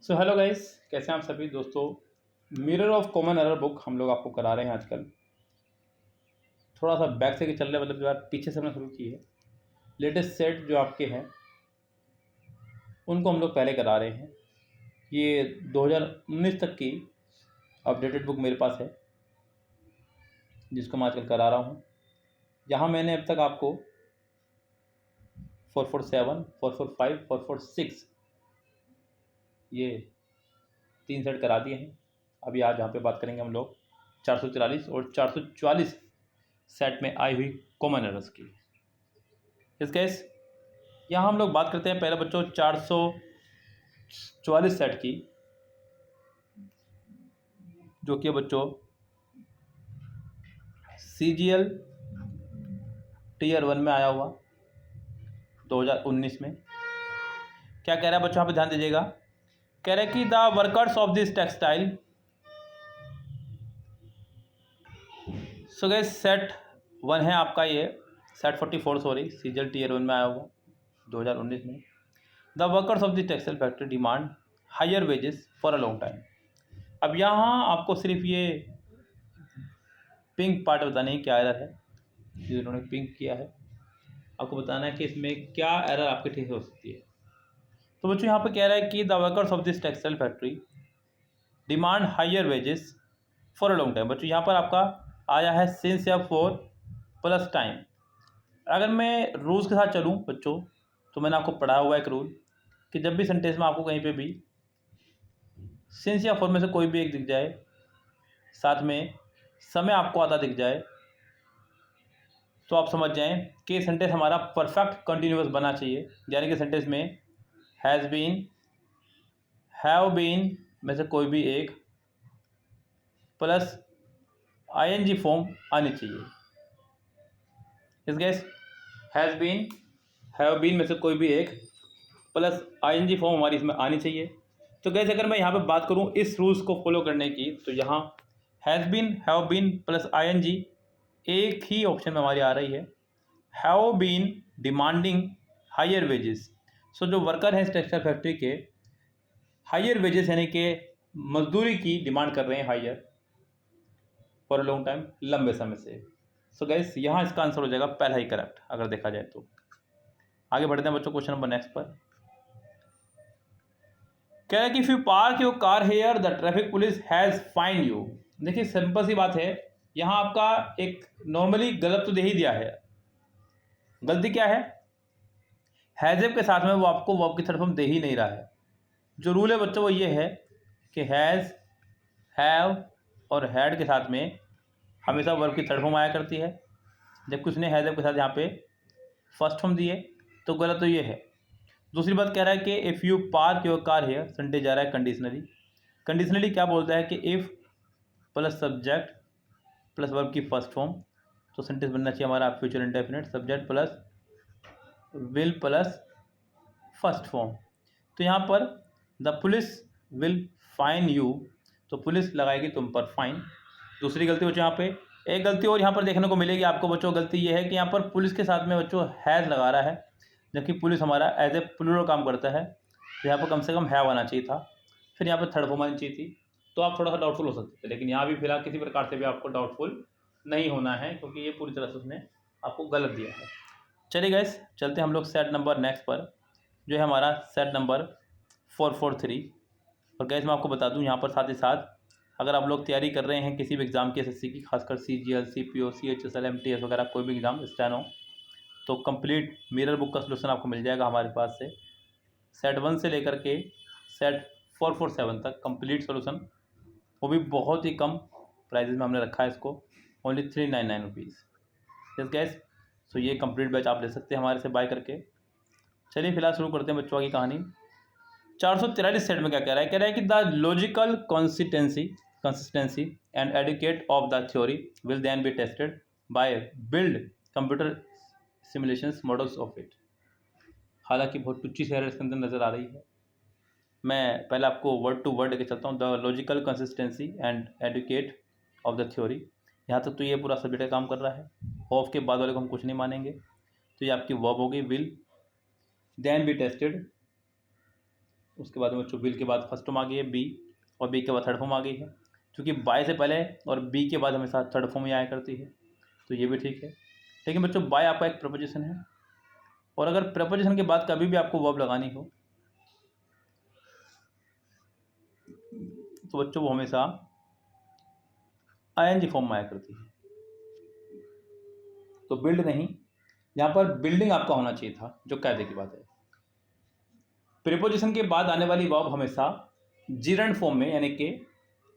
So hello guys, कैसे हैं आप सभी दोस्तों। Mirror of common error book हम लोग आपको करा रहे हैं आजकल। थोड़ा सा बैक से चल रहे हैं, मतलब जो यार पीछे से हमने शुरू की है। लेटेस्ट सेट जो आपके हैं उनको हम लोग पहले करा रहे हैं। ये 2019 तक की अपडेटेड बुक मेरे पास है, जिसको मैं आजकल करा रहा हूँ। यहाँ मैंने अब तक आपको 447, 445, 446 ये 3 सेट करा दिए हैं। अभी आज यहाँ पे बात करेंगे हम लोग 444 और 444 सेट में आई हुई कॉमन एरर्स की। इस केस यहाँ हम लोग बात करते हैं पहले बच्चों 444 सेट की, जो कि बच्चों CGL Tier 1 में आया हुआ 2019 में। क्या कह रहा है बच्चों, यहाँ पे ध्यान दीजिएगा। कह रहा है कि the workers of this textile, so guys set 1 है आपका, ये सेट 44 सॉरी CGL Tier 1 में आया हुआ 2019 में। The workers of the textile factory demand higher wages for a long time. अब यहाँ आपको सिर्फ ये पिंक पार्ट बताना है क्या एरर है, जो इन्होंने पिंक किया है। आपको बताना है कि इसमें क्या एरर आपकी ठीक हो सकती है। तो बच्चों यहाँ पे कह रहा है कि the workers of this textile factory demand higher wages for a long time. बच्चों यहाँ पर आपका आया है सिंस या फॉर प्लस टाइम। अगर मैं रूल्स के साथ चलूँ बच्चों, तो मैंने आपको पढ़ाया हुआ एक रूल कि जब भी सेंटेंस में आपको कहीं पे भी सिंस या फॉर में से कोई भी एक दिख जाए, साथ में समय आपको आधा दिख जाए, तो आप समझ जाएं कि सेंटेंस हमारा परफेक्ट कंटिन्यूअस बनना चाहिए। यानी कि सेंटेंस में हैज़ बीन, हैव बीन में से कोई भी एक प्लस ING फॉर्म आनी चाहिए। इस gas has been, have been में से कोई भी एक प्लस ING फॉर्म हमारी इसमें आनी चाहिए। तो गैस अगर मैं यहाँ पे बात करूँ इस रूल्स को फॉलो करने की, तो यहाँ has been, have been plus ING एक ही ऑप्शन में हमारी आ रही है। Have been demanding higher wages. So जो वर्कर हैं इस टेक्सटाइल फैक्ट्री के हायर वेजेस यानी कि मजदूरी की डिमांड कर रहे हैं higher for a long time, लंबे समय से। सो गैस यहाँ इसका आंसर हो जाएगा पहला ही करेक्ट अगर देखा जाए तो। आगे बढ़ते हैं बच्चों क्वेश्चन नंबर नेक्स्ट पर। कह रहा है कि if you park your car here the traffic police has fine you. देखिए सिंपल सी बात है, यहाँ आपका एक नॉर्मली गलत तो दे ही दिया है। गलती क्या है, हैज़ के साथ में वो आपको वर्ब की तरफ हम दे ही नहीं रहा है। जो रूल है बच्चों वो ये है कि हैज़, हैव और हैड के साथ में हमेशा वर्ब की थर्ड फॉर्म आया करती है। जबकि उसने हैज़ के साथ यहाँ पे फर्स्ट फॉर्म दी है, तो गलत तो ये है। दूसरी बात कह रहा है कि if you park your car here, sentence जा रहा है कंडीशनली। कंडीशनली क्या बोलता है कि if plus subject plus verb की फर्स्ट फॉर्म, तो सेंटेंस बनना चाहिए हमारा future indefinite, subject plus will plus first form. तो यहाँ पर the police will fine you, तो पुलिस लगाएगी तुम पर फाइन। दूसरी गलती बच्चों यहाँ पे एक गलती और यहाँ पर देखने को मिलेगी आपको बच्चों। गलती ये है कि यहाँ पर पुलिस के साथ में बच्चों हैज़ लगा रहा है, जबकि पुलिस हमारा एज ए प्लूरल काम करता है। तो यहाँ पर कम से कम हैव आना चाहिए था, फिर यहाँ पर थर्ड फॉर्म आनी चाहिए थी, तो आप थोड़ा सा डाउटफुल हो सकते थे। लेकिन यहाँ भी फिलहाल किसी प्रकार से भी आपको डाउटफुल नहीं होना है, क्योंकि ये पूरी तरह से उसने आपको गलत दिया है। चलिए गाइस चलते हैं हम लोग सेट नंबर नेक्स्ट पर, जो है हमारा सेट नंबर 443। और गैस मैं आपको बता दूं यहाँ पर साथ ही साथ अगर आप लोग तैयारी कर रहे हैं किसी भी एग्ज़ाम की, SSC की, खासकर CGL, CPO, CHSL, MTS वगैरह कोई भी एग्ज़ाम स्टैनो, तो कंप्लीट मिरर बुक का सलूशन आपको मिल जाएगा हमारे पास से। सेट 1 से लेकर के सेट 447 तक कंप्लीट सलूशन, वो भी बहुत ही कम प्राइजेज में हमने रखा है इसको, ओनली 399 रुपीज़। यस गैस, सो ये कंप्लीट बैच आप ले सकते हैं हमारे से बाय करके। चलिए फिलहाल शुरू करते हैं बच्चों की कहानी। 443 सेट में क्या कह रहा है, कह रहा है कि the logical consistency and adequate of the theory will then be tested by build computer simulations models of it. हालांकि बहुत टुच्ची से एरर इसके अंदर नज़र आ रही है। मैं पहले आपको वर्ड टू वर्ड लेके चलता हूँ। The logical consistency and adequate of the theory, यहाँ तक तो ये पूरा सब्जेक्ट का काम कर रहा है। ऑफ के बाद वाले को हम कुछ नहीं मानेंगे, तो ये आपकी वर्ब होगी विल, देन बी टेस्टेड उसके बाद में बच्चों विल के बाद फर्स्ट फॉर्म आ गई है बी, और बी के बाद थर्ड फॉर्म आ गई है, क्योंकि बाय से पहले और बी के बाद हमेशा थर्ड फॉर्म ही आया करती है, तो ये भी ठीक है। लेकिन बच्चों बाय आपका एक प्रपोजिशन है, और अगर प्रपोजिशन के बाद कभी भी आपको वर्ब लगानी हो तो बच्चों वो हमेशा आईएनजी फॉर्म में आया करती है। तो बिल्ड नहीं, यहाँ पर बिल्डिंग आपका होना चाहिए था, जो कायदे की बात है। प्रीपोजिशन के बाद आने वाली वर्ब हमेशा जीरंड फॉर्म में यानी कि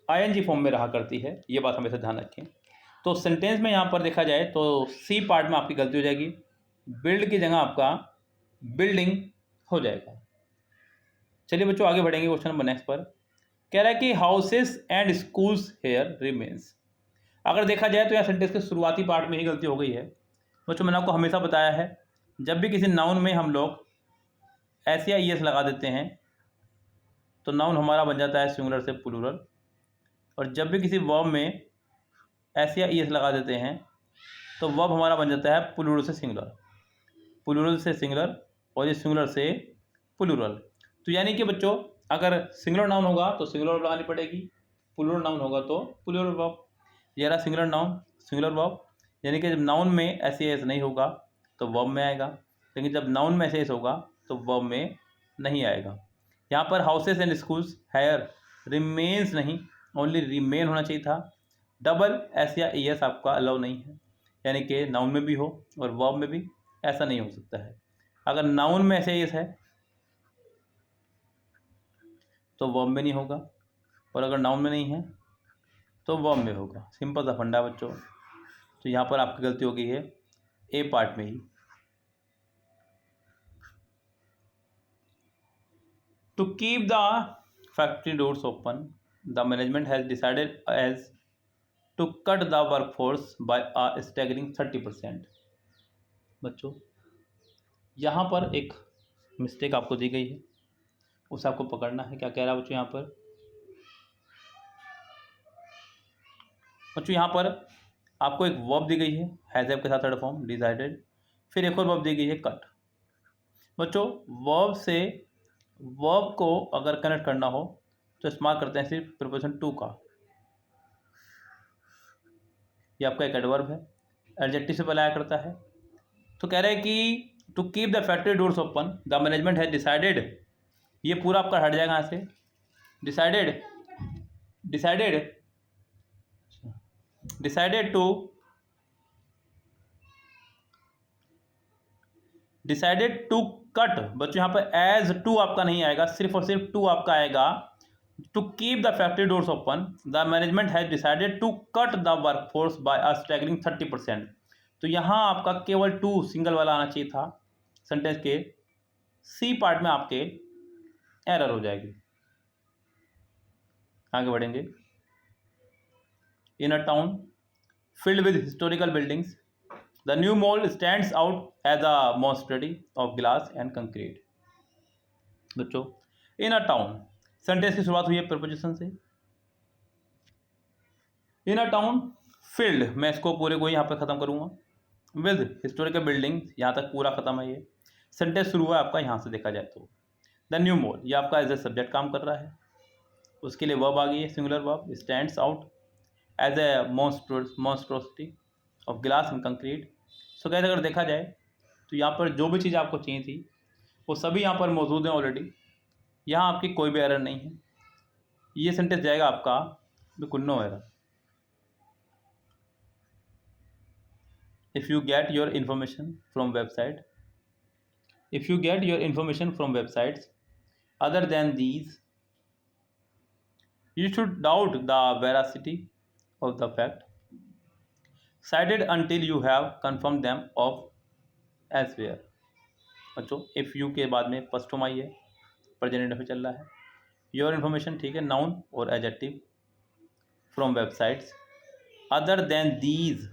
आईएनजी फॉर्म में रहा करती है, ये बात हमेशा ध्यान रखें। तो सेंटेंस में यहाँ पर देखा जाए तो सी पार्ट में आपकी गलती हो जाएगी, बिल्ड की जगह आपका बिल्डिंग हो जाएगा। चलिए बच्चों आगे बढ़ेंगे क्वेश्चन नंबर नेक्स्ट पर। कह रहा है कि houses and schools here remains. अगर देखा जाए तो यहाँ सेंटेंस के शुरुआती पार्ट में ही गलती हो गई है। बच्चों मैंने आपको हमेशा बताया है, जब भी किसी नाउन में हम लोग एस या ई एस लगा देते हैं तो नाउन हमारा बन जाता है सिंगुलर से प्लूरल, और जब भी किसी वर्ब में एस या ई एस लगा देते हैं तो वर्ब हमारा बन जाता है प्लूरल से सिंगुलर, प्लूरल से सिंगुलर, और ये सिंगुलर से प्लूरल। तो यानी कि बच्चों अगर सिंगुलर नाउन होगा तो सिंगुलर वर्ब लगानी पड़ेगी, प्लूरल नाउन होगा तो प्लूरल वर्ब। ये रहा सिंगुलर नाउन सिंगुलर वर्ब, यानी कि जब नाउन में एस या एस नहीं होगा तो वर्ब में आएगा, लेकिन जब नाउन में एस या एस होगा तो वर्ब में नहीं आएगा। यहाँ पर houses and schools here remains नहीं, ओनली रिमेन होना चाहिए था। डबल एस या ई एस आपका अलाउ नहीं है, यानी कि नाउन में भी हो और वर्ब में भी, ऐसा नहीं हो सकता है। अगर नाउन में एस या एस है तो वर्ब में नहीं होगा, और अगर नाउन में नहीं है तो वर्ब में होगा। सिंपल सा फंडा बच्चों। तो यहाँ पर आपकी गलती हो गई है ए पार्ट में ही। To keep the factory doors open, the management has decided as to cut the workforce by a staggering 30%. बच्चों यहाँ पर एक मिस्टेक आपको दी गई है, उसे आपको पकड़ना है। क्या कह रहा है बच्चों यहाँ पर? बच्चों यहाँ पर आपको एक वर्ब दी गई है हैज हैव के साथ थर्ड फॉर्म डिसाइडेड, फिर एक और वर्ब दी गई है कट। बच्चों वर्ब से वर्ब को अगर कनेक्ट करना हो तो इस्तेमाल करते हैं सिर्फ प्रीपोजिशन टू का। ये आपका एक एडवर्ब है, एडजेक्टिव से पहले आया करता है। तो कह रहे हैं कि to keep the factory doors open the management has decided, ये पूरा आपका हट जाएगा यहाँ से। Decided decided decided to cut. बच्चों यहाँ पर एज टू आपका नहीं आएगा, सिर्फ और सिर्फ टू आपका आएगा। To keep the factory doors open the management has decided to cut the workforce by a staggering 30%। तो यहाँ आपका केवल टू सिंगल वाला आना चाहिए था। सेंटेंस के सी पार्ट में आपके एरर हो जाएगी। आगे बढ़ेंगे। In a town filled with historical buildings, the new mall stands out as a monstrosity of glass and concrete. बच्चों इन अ टाउन सेंटेंस की शुरुआत हुई है प्रपोजिशन से। इन अ टाउन फील्ड, मैं इसको पूरे को यहाँ पर खत्म करूँगा, विद हिस्टोरिकल बिल्डिंग, यहाँ तक पूरा खत्म है। ये सेंटेंस शुरू हुआ है आपका यहाँ से देखा जाए तो। द न्यू मॉल, ये आपका एज ए सब्जेक्ट काम कर रहा है, उसके लिए वर्ब आ गई है singular verb, stands out as a monstrosity of glass and concrete. So कैसे अगर देखा जाए तो यहाँ पर जो भी चीज़ आपको चाहिए थी वो सभी यहाँ पर मौजूद हैं ऑलरेडी, यहाँ आपकी कोई भी एरर नहीं है। ये सेंटेंस जाएगा आपका बिल्कुल no error. If you get your information from website, if you get your information from websites other than these you should doubt the veracity of the fact cited until you have confirmed them of elsewhere। बच्चों if you के बाद में first form I है, present में चल रहा है। Your information ठीक है, नाउन और adjective, from websites other than these,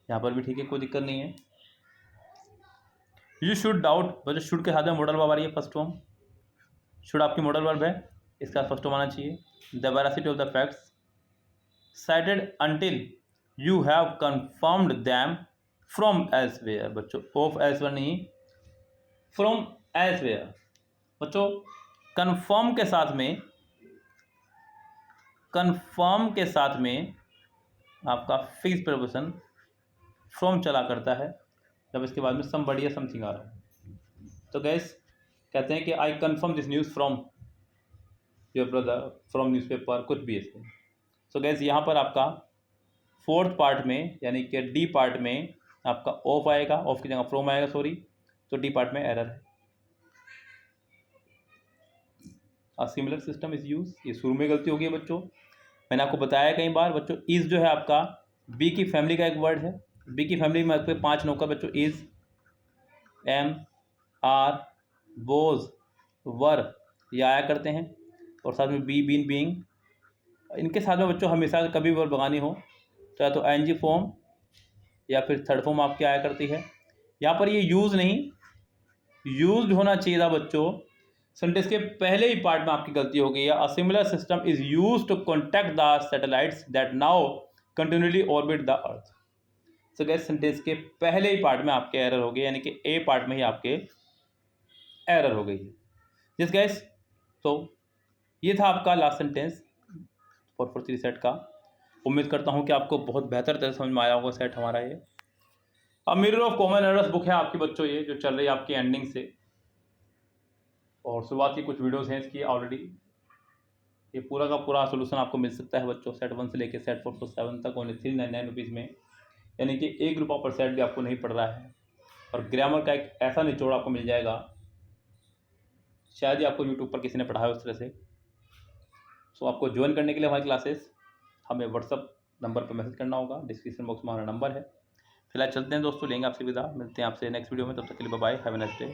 यहाँ पर भी ठीक है, कोई दिक्कत नहीं है। यू शुड डाउट, बच्चों शुड के साथ में मॉडल वर्ब आ रही है फर्स्ट फॉर्म, शुड आपकी मॉडल वर्ब है, इसका फर्स्ट फॉर्म आना चाहिए। The veracity of the facts cited until you have confirmed them from elsewhere। बच्चों ऑफ elsewhere नहीं, from elsewhere। बच्चों कन्फर्म के साथ में आपका फिक्स प्रपोजिशन फ्रॉम चला करता है जब इसके बाद में समबडी या समथिंग आ रहा है। तो गैस कहते हैं कि I confirm this news from your brother, from newspaper, कुछ भी ऐसे। सो गैस यहाँ पर आपका फोर्थ पार्ट में यानी कि डी पार्ट में आपका ऑफ आएगा, ऑफ की जगह फ्रॉम आएगा, सॉरी। तो डी पार्ट में एरर है। A similar system is use, ये शुरू में गलती होगी बच्चों। मैंने आपको बताया कई बार बच्चों, इज जो है आपका बी की फैमिली का एक वर्ड है। बी की फैमिली में आपके 5 नौकर बच्चों, इज, एम, आर, बोज, वर, ये आया करते हैं। और साथ में बी, बीन, बीइंग। इनके साथ में बच्चों हमेशा कभी वर्ब लगानी हो तो या तो एनजी फॉर्म या फिर थर्ड फॉर्म आपकी आया करती है। यहाँ पर ये यूज़ नहीं, यूज्ड होना चाहिए था बच्चों। सेंटेंस के पहले ही पार्ट में आपकी गलती हो गई है। A similar system is use to contact the satellites that now continuously orbit the earth. So गैस सेंटेंस के पहले ही पार्ट में आपके एरर हो गई, यानी कि ए पार्ट में ही आपके एरर हो गई है। जिस गैस, तो ये था आपका लास्ट सेंटेंस 443 सेट का। उम्मीद करता हूँ कि आपको बहुत बेहतर तरह समझ में आया होगा सेट हमारा ये। अब mirror of common errors book है आपकी बच्चों, ये जो चल रही है आपकी एंडिंग से, और शुरुआत की कुछ वीडियोस हैं इसकी ऑलरेडी। ये पूरा का पूरा सोल्यूशन आपको मिल सकता है बच्चों सेट 1 से लेकर सेट 447 तक ओनली 399 रुपीज़ में, यानी कि एक रुपया पर सेट भी आपको नहीं पड़ रहा है। और ग्रामर का एक ऐसा निचोड़ आपको मिल जाएगा, शायद ही आपको यूट्यूब पर किसी ने पढ़ाया उस तरह से। सो आपको ज्वाइन करने के लिए हमारी क्लासेस हमें व्हाट्सअप नंबर पर मैसेज करना होगा, डिस्क्रिप्शन बॉक्स में हमारा नंबर है। फिलहाल चलते हैं दोस्तों, लेंगे आपसे विदा, मिलते हैं आपसे नेक्स्ट वीडियो में। तब तक के लिए bye bye, have a nice day.